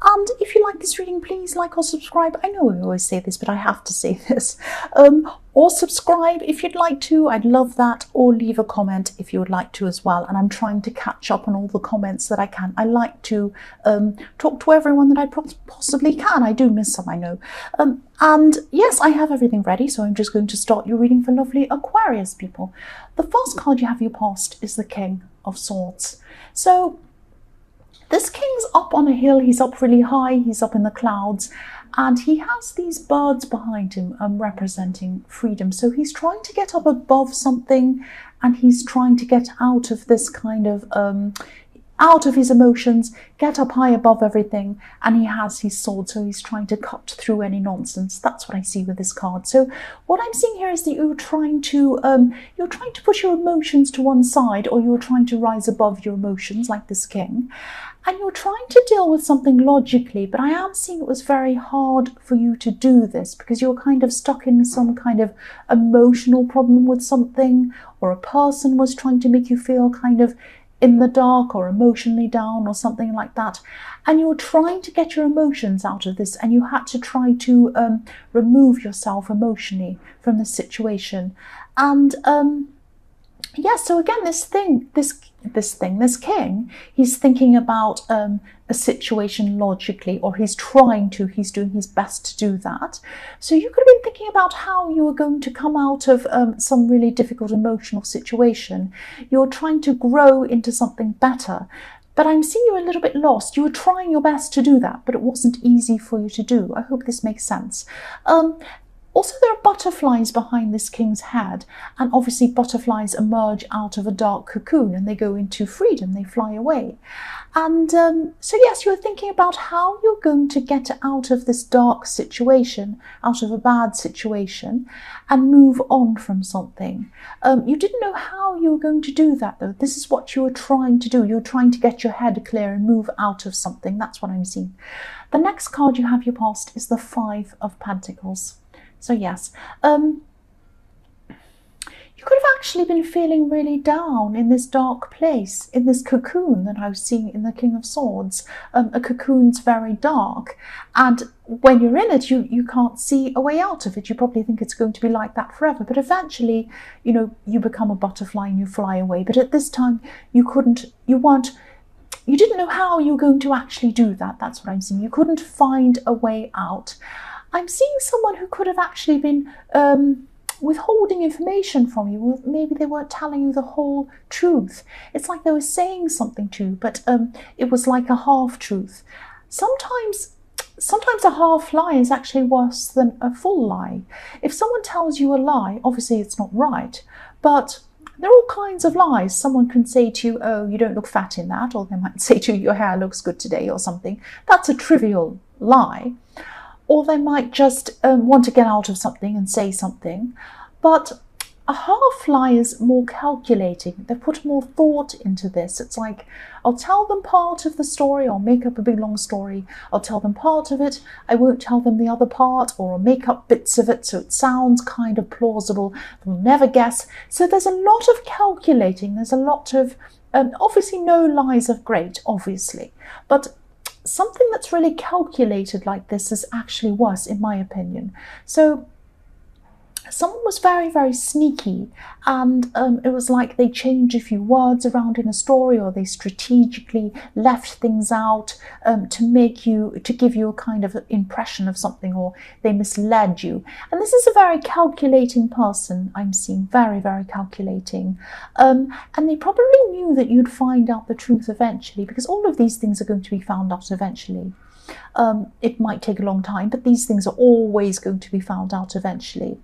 And if you like this reading, please like or subscribe. I know I always say this, but I have to say this. Or subscribe if you'd like to. I'd love that. Or leave a comment if you would like to as well. And I'm trying to catch up on all the comments that I can. I like to talk to everyone that I possibly can. I do miss some, I know. And yes, I have everything ready, so I'm just going to start your reading for lovely Aquarius people. The first card you have your past is the King of Swords. So this king's up on a hill, he's up really high, he's up in the clouds, and he has these birds behind him representing freedom. So he's trying to get up above something, and he's trying to get out of this kind of out of his emotions, get up high above everything, and he has his sword, so he's trying to cut through any nonsense. That's what I see with this card. So what I'm seeing here is that you're trying to put your emotions to one side, or you're trying to rise above your emotions like this king, and you're trying to deal with something logically, but I am seeing it was very hard for you to do this because you're kind of stuck in some kind of emotional problem with something, or a person was trying to make you feel kind of in the dark or emotionally down or something like that, and you're trying to get your emotions out of this, and you had to try to remove yourself emotionally from the situation. And yeah, so again, this king, he's thinking about a situation logically, or he's doing his best to do that. So you could have been thinking about how you were going to come out of some really difficult emotional situation. You're trying to grow into something better. But I'm seeing you a little bit lost. You were trying your best to do that, but it wasn't easy for you to do. I hope this makes sense. Also, there are butterflies behind this king's head, and obviously butterflies emerge out of a dark cocoon and they go into freedom, they fly away. And so yes, you're thinking about how you're going to get out of this dark situation, out of a bad situation, and move on from something. You didn't know how you were going to do that though. This is what you were trying to do. You're trying to get your head clear and move out of something. That's what I'm seeing. The next card you have your past is the Five of Pentacles. So yes, you could have actually been feeling really down in this dark place, in this cocoon that I was seeing in the King of Swords. A cocoon's very dark, and when you're in it, you can't see a way out of it. You probably think it's going to be like that forever, but eventually, you know, you become a butterfly and you fly away. But at this time, you didn't know how you were going to actually do that. That's what I'm seeing. You couldn't find a way out. I'm seeing someone who could have actually been withholding information from you. Maybe they weren't telling you the whole truth. It's like they were saying something to you, but it was like a half-truth. Sometimes a half lie is actually worse than a full lie. If someone tells you a lie, obviously it's not right, but there are all kinds of lies. Someone can say to you, oh, you don't look fat in that, or they might say to you, your hair looks good today, or something. That's a trivial lie. Or they might just want to get out of something and say something. But a half lie is more calculating. They put more thought into this. It's like, I'll tell them part of the story, I'll make up a big long story, I'll tell them part of it, I won't tell them the other part, or I'll make up bits of it so it sounds kind of plausible, they'll never guess. So there's a lot of calculating, there's a lot of, obviously no lies are great, obviously, but something that's really calculated like this is actually worse, in my opinion. So someone was very, very sneaky, and it was like they changed a few words around in a story, or they strategically left things out to give you a kind of impression of something, or they misled you. And this is a very calculating person I'm seeing, very, very calculating. And they probably knew that you'd find out the truth eventually, because all of these things are going to be found out eventually. It might take a long time, but these things are always going to be found out eventually.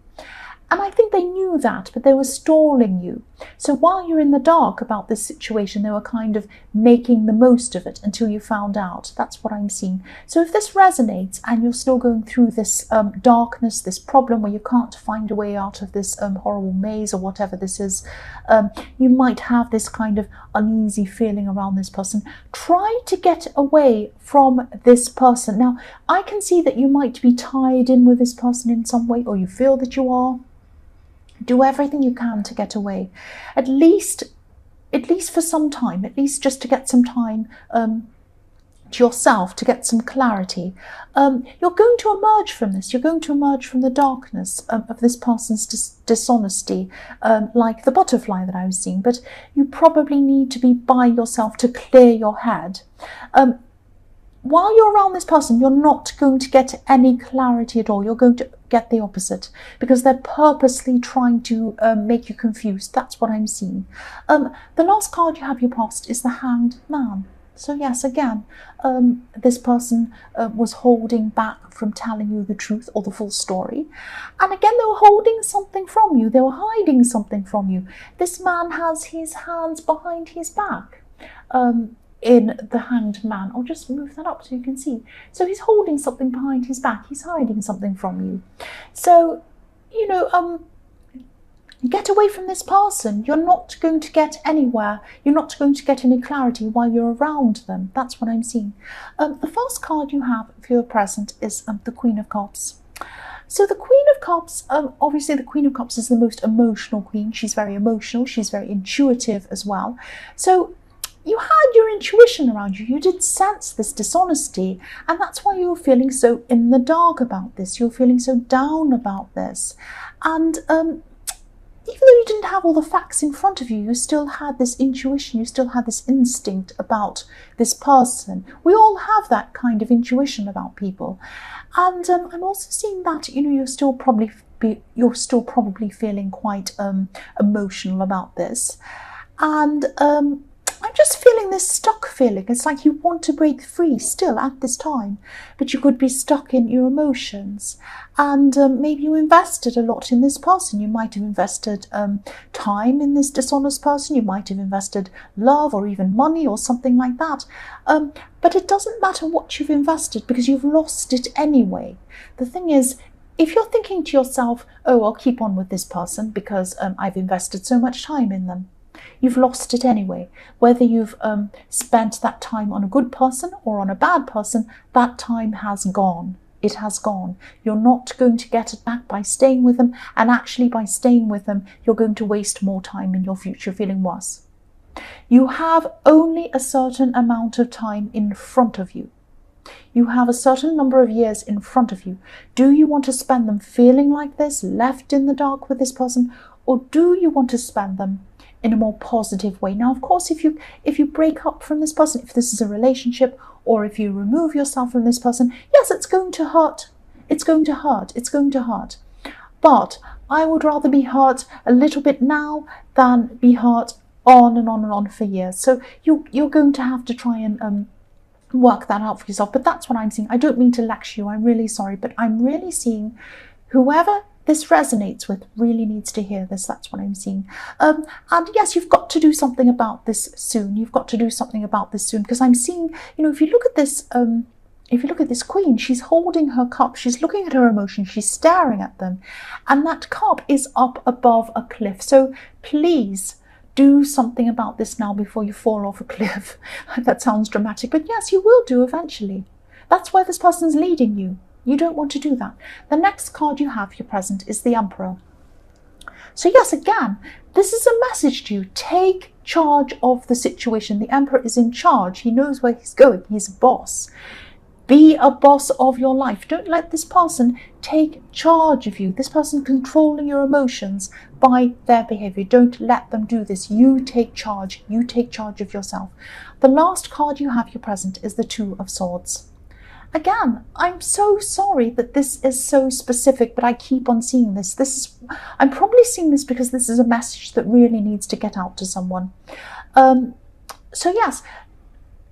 And I think they knew that, but they were stalling you. So while you're in the dark about this situation, they were kind of making the most of it until you found out. That's what I'm seeing. So if this resonates and you're still going through this darkness, this problem where you can't find a way out of this horrible maze or whatever this is, you might have this kind of uneasy feeling around this person. Try to get away from this person. Now, I can see that you might be tied in with this person in some way, or you feel that you are. Do everything you can to get away, at least for some time, at least just to get some time to yourself to get some clarity. You're going to emerge from this. You're going to emerge from the darkness of this person's dishonesty, like the butterfly that I was seeing. But you probably need to be by yourself to clear your head. While you're around this person, you're not going to get any clarity at all. You're going to get the opposite, because they're purposely trying to make you confused. That's what I'm seeing. The last card you have your past is the Hanged Man. So yes, again, this person was holding back from telling you the truth or the full story. And again, they were holding something from you. They were hiding something from you. This man has his hands behind his back. In the Hanged Man. I'll just move that up so you can see. So he's holding something behind his back. He's hiding something from you. So, you know, get away from this person. You're not going to get anywhere. You're not going to get any clarity while you're around them. That's what I'm seeing. The first card you have for your present is the Queen of Cups. So the Queen of Cups, obviously the Queen of Cups is the most emotional queen. She's very emotional. She's very intuitive as well. So you had your intuition around you. You did sense this dishonesty, and that's why you were feeling so in the dark about this. You're feeling so down about this. And even though you didn't have all the facts in front of you, you still had this intuition, you still had this instinct about this person. We all have that kind of intuition about people. And I'm also seeing that, you know, you're still probably feeling quite emotional about this. And I'm just feeling this stuck feeling. It's like you want to break free still at this time, but you could be stuck in your emotions. And maybe you invested a lot in this person. You might have invested time in this dishonest person. You might have invested love or even money or something like that. But it doesn't matter what you've invested, because you've lost it anyway. The thing is, if you're thinking to yourself, oh, I'll keep on with this person because I've invested so much time in them, you've lost it anyway. Whether you've spent that time on a good person or on a bad person, that time has gone. It has gone. You're not going to get it back by staying with them. And actually, by staying with them, you're going to waste more time in your future feeling worse. You have only a certain amount of time in front of you. You have a certain number of years in front of you. Do you want to spend them feeling like this, left in the dark with this person? Or do you want to spend them in a more positive way? Now, of course, if you break up from this person, if this is a relationship, or if you remove yourself from this person, yes, it's going to hurt. It's going to hurt. It's going to hurt. But I would rather be hurt a little bit now than be hurt on and on and on for years. So you're going to have to try and work that out for yourself. But that's what I'm seeing. I don't mean to lecture you. I'm really sorry, but I'm really seeing whoever this resonates with really needs to hear this. That's what I'm seeing. And yes, you've got to do something about this soon. You've got to do something about this soon, because I'm seeing, you know, if you look at this queen, she's holding her cup, she's looking at her emotions, she's staring at them, and that cup is up above a cliff. So please do something about this now before you fall off a cliff. That sounds dramatic, but yes, you will do eventually. That's where this person's leading you. You don't want to do that. The next card you have, your present, is the Emperor. So yes, again, this is a message to you. Take charge of the situation. The Emperor is in charge. He knows where he's going. He's a boss. Be a boss of your life. Don't let this person take charge of you. This person controlling your emotions by their behavior. Don't let them do this. You take charge. You take charge of yourself. The last card you have, your present, is the Two of Swords. Again, I'm so sorry that this is so specific, but I keep on seeing this. I'm probably seeing this because this is a message that really needs to get out to someone. So yes,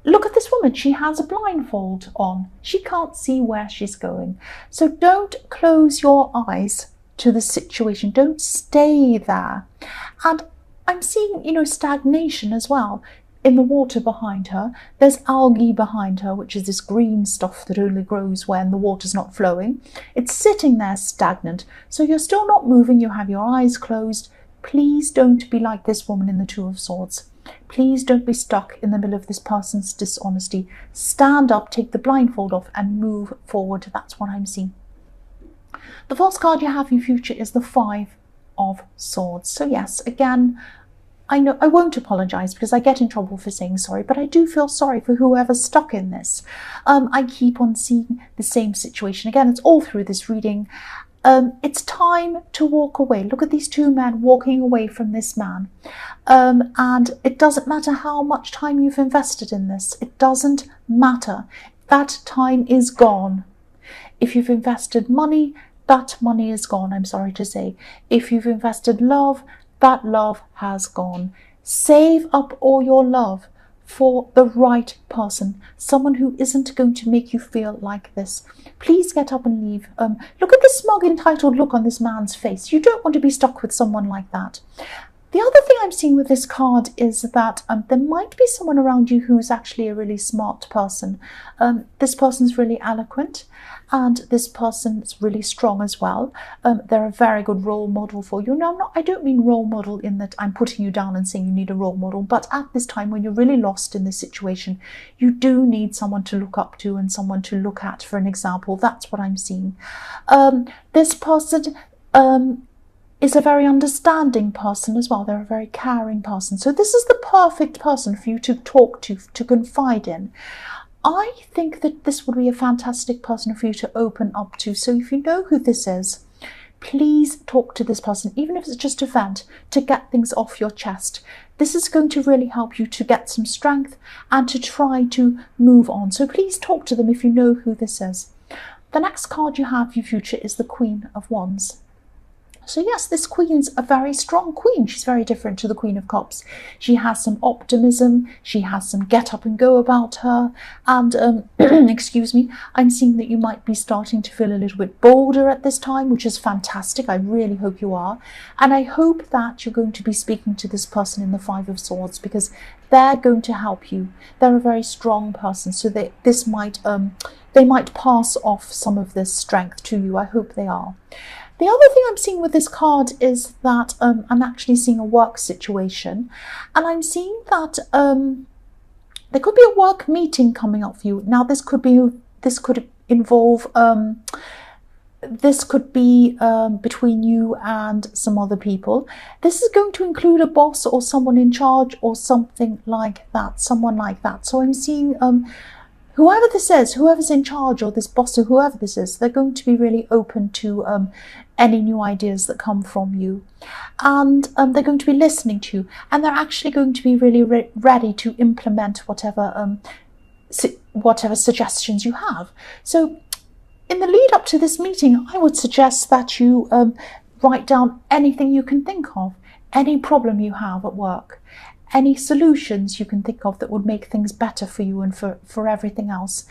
look at this woman. She has a blindfold on. She can't see where she's going. So don't close your eyes to the situation. Don't stay there. And I'm seeing, you know, stagnation as well. In the water behind her, there's algae behind her, which is this green stuff that only grows when the water's not flowing. It's sitting there stagnant. So you're still not moving. You have your eyes closed. Please don't be like this woman in the Two of Swords. Please don't be stuck in the middle of this person's dishonesty. Stand up, take the blindfold off, and move forward. That's what I'm seeing. The first card you have in future is the Five of Swords. So yes, again, I know I won't apologise because I get in trouble for saying sorry, but I do feel sorry for whoever's stuck in this. I keep on seeing the same situation again. It's all through this reading. It's time to walk away. Look at these two men walking away from this man. And it doesn't matter how much time you've invested in this. It doesn't matter. That time is gone. If you've invested money, that money is gone, I'm sorry to say. If you've invested love, that love has gone. Save up all your love for the right person, someone who isn't going to make you feel like this. Please get up and leave. Look at the smug, entitled look on this man's face. You don't want to be stuck with someone like that. The other thing I'm seeing with this card is that there might be someone around you who's actually a really smart person. This person's really eloquent, and this person's really strong as well. They're a very good role model for you. Now, I don't mean role model in that I'm putting you down and saying you need a role model, but at this time when you're really lost in this situation, you do need someone to look up to and someone to look at for an example. That's what I'm seeing. This person is a very understanding person as well. They're a very caring person. So this is the perfect person for you to talk to confide in. I think that this would be a fantastic person for you to open up to. So if you know who this is, please talk to this person, even if it's just a vent, to get things off your chest. This is going to really help you to get some strength and to try to move on. So please talk to them if you know who this is. The next card you have for your future is the Queen of Wands. So yes, this queen's a very strong queen. She's very different to the Queen of Cups. She has some optimism. She has some get up and go about her. And, excuse me, I'm seeing that you might be starting to feel a little bit bolder at this time, which is fantastic. I really hope you are. And I hope that you're going to be speaking to this person in the Five of Swords, because they're going to help you. They're a very strong person. So they might pass off some of this strength to you. I hope they are. The other thing I'm seeing with this card is that I'm actually seeing a work situation, and I'm seeing that there could be a work meeting coming up for you. Now, this could involve between you and some other people. This is going to include a boss or someone in charge or something like that, someone like that. So I'm seeing whoever this is, whoever's in charge, or this boss, or whoever this is, they're going to be really open to any new ideas that come from you. And they're going to be listening to you. And they're actually going to be really ready to implement whatever suggestions you have. So in the lead up to this meeting, I would suggest that you write down anything you can think of, any problem you have at work, any solutions you can think of that would make things better for you and for everything else.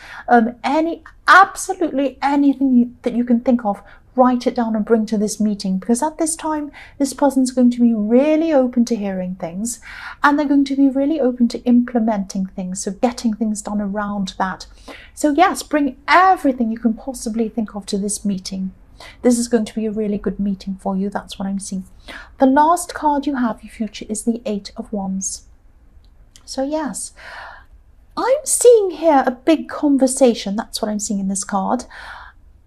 Absolutely anything that you can think of, write it down and bring to this meeting, because at this time, this person's going to be really open to hearing things, and they're going to be really open to implementing things, so getting things done around that. So yes, bring everything you can possibly think of to this meeting. This is going to be a really good meeting for you. That's what I'm seeing. The last card you have, your future, is the Eight of Wands. So yes, I'm seeing here a big conversation. That's what I'm seeing in this card.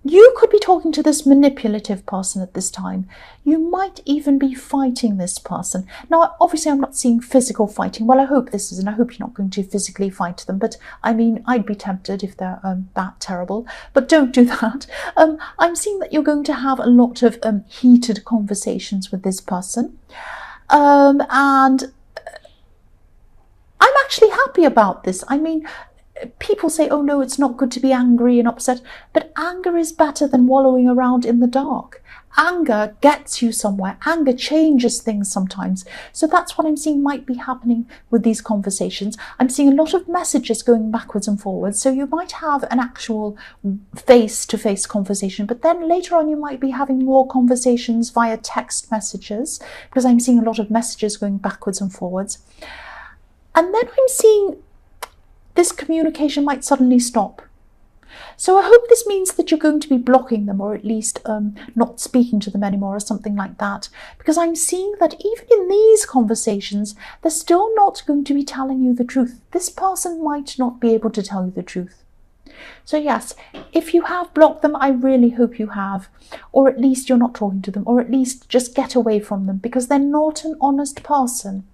You could be talking to this manipulative person at this time. You might even be fighting this person. Now, obviously, I'm not seeing physical fighting. Well, I hope this isn't. I hope you're not going to physically fight them. But, I mean, I'd be tempted if they're that terrible. But don't do that. I'm seeing that you're going to have a lot of heated conversations with this person. And I'm actually happy about this. I mean, people say, oh no, it's not good to be angry and upset, but anger is better than wallowing around in the dark. Anger gets you somewhere. Anger changes things sometimes. So that's what I'm seeing might be happening with these conversations. I'm seeing a lot of messages going backwards and forwards. So you might have an actual face-to-face conversation, but then later on you might be having more conversations via text messages, because I'm seeing a lot of messages going backwards and forwards. And then I'm seeing this communication might suddenly stop. So I hope this means that you're going to be blocking them, or at least not speaking to them anymore, or something like that. Because I'm seeing that even in these conversations, they're still not going to be telling you the truth. This person might not be able to tell you the truth. So yes, if you have blocked them, I really hope you have, or at least you're not talking to them, or at least just get away from them, because they're not an honest person.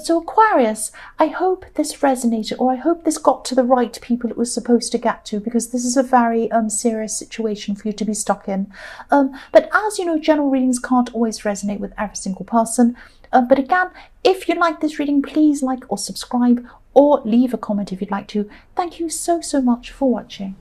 So Aquarius, I hope this resonated, or I hope this got to the right people it was supposed to get to, because this is a very serious situation for you to be stuck in. But as you know, general readings can't always resonate with every single person. But again, if you like this reading, please like or subscribe, or leave a comment if you'd like to. Thank you so much for watching.